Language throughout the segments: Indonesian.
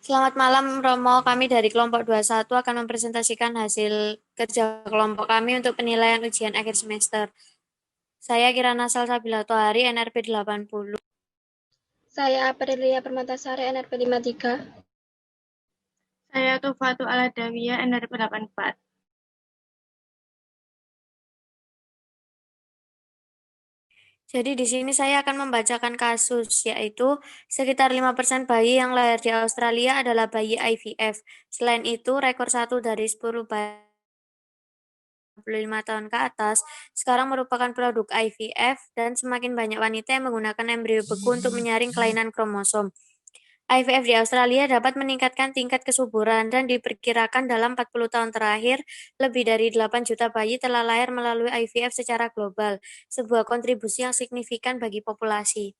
Selamat malam Romo, kami dari kelompok 21 akan mempresentasikan hasil kerja kelompok kami untuk penilaian ujian akhir semester. Saya Kirana Salsabila Tohari, NRP 80. Saya Aprilia Permatasari, NRP 53. Saya Tufatu Aladawiyah, NRP 84. Jadi di sini saya akan membacakan kasus, yaitu sekitar 5% bayi yang lahir di Australia adalah bayi IVF. Selain itu, rekor 1 dari 10 bayi 25 tahun ke atas sekarang merupakan produk IVF dan semakin banyak wanita yang menggunakan embrio beku untuk menyaring kelainan kromosom. IVF di Australia dapat meningkatkan tingkat kesuburan dan diperkirakan dalam 40 tahun terakhir, lebih dari 8 juta bayi telah lahir melalui IVF secara global, sebuah kontribusi yang signifikan bagi populasi.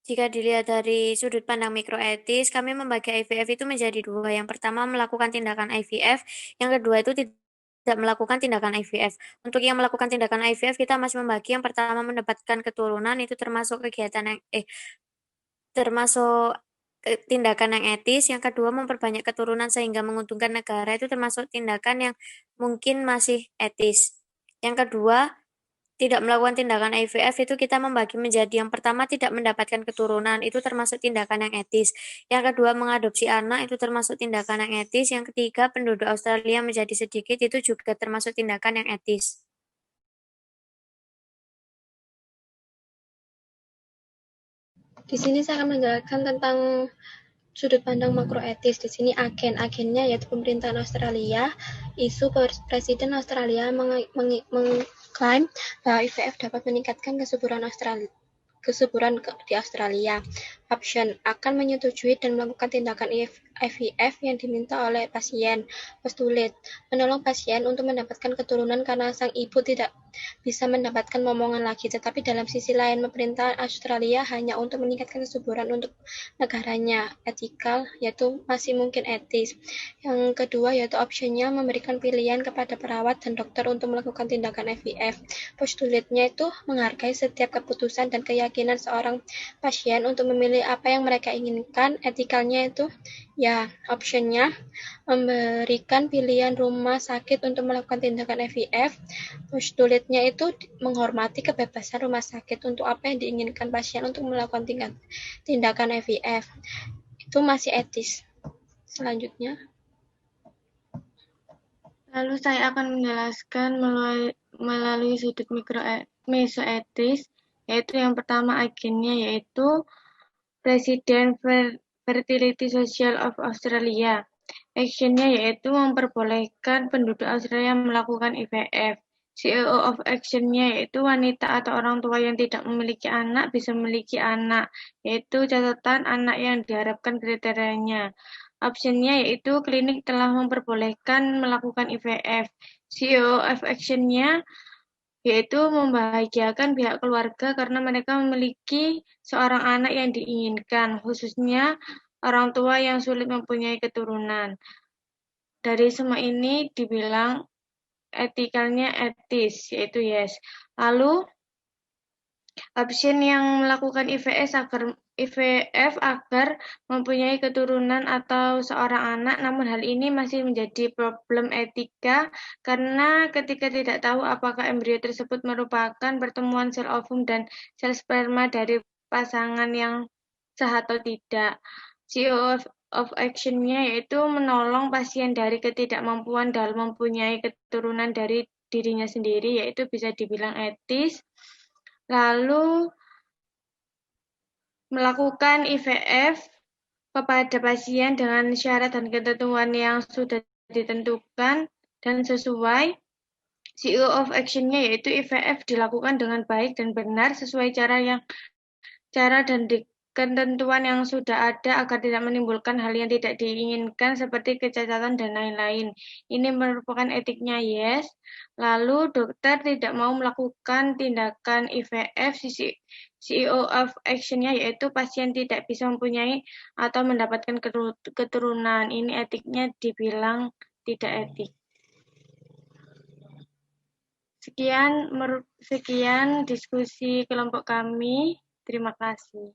Jika dilihat dari sudut pandang mikroetis, kami membagi IVF itu menjadi dua. Yang pertama melakukan tindakan IVF, yang kedua itu tidak melakukan tindakan IVF. Untuk yang melakukan tindakan IVF, kita masih membagi yang pertama mendapatkan keturunan, itu termasuk kegiatan yang termasuk tindakan yang etis, yang kedua memperbanyak keturunan sehingga menguntungkan negara, itu termasuk tindakan yang mungkin masih etis. Yang kedua, tidak melakukan tindakan IVF itu kita membagi menjadi yang pertama tidak mendapatkan keturunan, itu termasuk tindakan yang etis. Yang kedua mengadopsi anak, itu termasuk tindakan yang etis. Yang ketiga penduduk Australia menjadi sedikit, itu juga termasuk tindakan yang etis. Di sini saya akan menjelaskan tentang sudut pandang makroetis. Di sini agennya yaitu pemerintahan Australia. Isu Presiden Australia mengklaim bahwa IVF dapat meningkatkan kesuburan di Australia. Option akan menyetujui dan melakukan tindakan IVF yang diminta oleh pasien. Postulate menolong pasien untuk mendapatkan keturunan karena sang ibu tidak bisa mendapatkan momongan lagi, tetapi dalam sisi lain pemerintah Australia hanya untuk meningkatkan kesuburan untuk negaranya. Etikal yaitu masih mungkin etis. Yang kedua yaitu optionnya memberikan pilihan kepada perawat dan dokter untuk melakukan tindakan IVF. Postulate-nya itu menghargai setiap keputusan dan keyakinan seorang pasien untuk memilih apa yang mereka inginkan. Etikalnya itu ya optionnya memberikan pilihan rumah sakit untuk melakukan tindakan IVF. Postulate-nya itu menghormati kebebasan rumah sakit untuk apa yang diinginkan pasien untuk melakukan tindakan IVF. Itu masih etis. Selanjutnya. Lalu saya akan menjelaskan melalui sudut mesoetis, yaitu yang pertama agennya yaitu Presiden Fertility Social of Australia. Actionnya yaitu memperbolehkan penduduk Australia melakukan IVF. CEO of Action-nya yaitu wanita atau orang tua yang tidak memiliki anak bisa memiliki anak, yaitu catatan anak yang diharapkan kriterianya. Option-nya yaitu klinik telah memperbolehkan melakukan IVF. CEO of Action-nya yaitu membahagiakan pihak keluarga karena mereka memiliki seorang anak yang diinginkan, khususnya orang tua yang sulit mempunyai keturunan. Dari semua ini dibilang etikalnya etis, yaitu yes. Lalu option yang melakukan IVF agar mempunyai keturunan atau seorang anak, namun hal ini masih menjadi problem etika karena ketika tidak tahu apakah embrio tersebut merupakan pertemuan sel ovum dan sel sperma dari pasangan yang sah atau tidak. CEO of Action-nya yaitu menolong pasien dari ketidakmampuan dalam mempunyai keturunan dari dirinya sendiri, yaitu bisa dibilang etis. Lalu melakukan IVF kepada pasien dengan syarat dan ketentuan yang sudah ditentukan dan sesuai. CEO of Action-nya yaitu IVF dilakukan dengan baik dan benar sesuai cara dan ketentuan yang sudah ada agar tidak menimbulkan hal yang tidak diinginkan seperti kecacatan dan lain-lain. Ini merupakan etiknya yes. Lalu dokter tidak mau melakukan tindakan IVF, CEO of Action-nya yaitu pasien tidak bisa mempunyai atau mendapatkan keturunan. Ini etiknya dibilang tidak etik. Sekian diskusi kelompok kami. Terima kasih.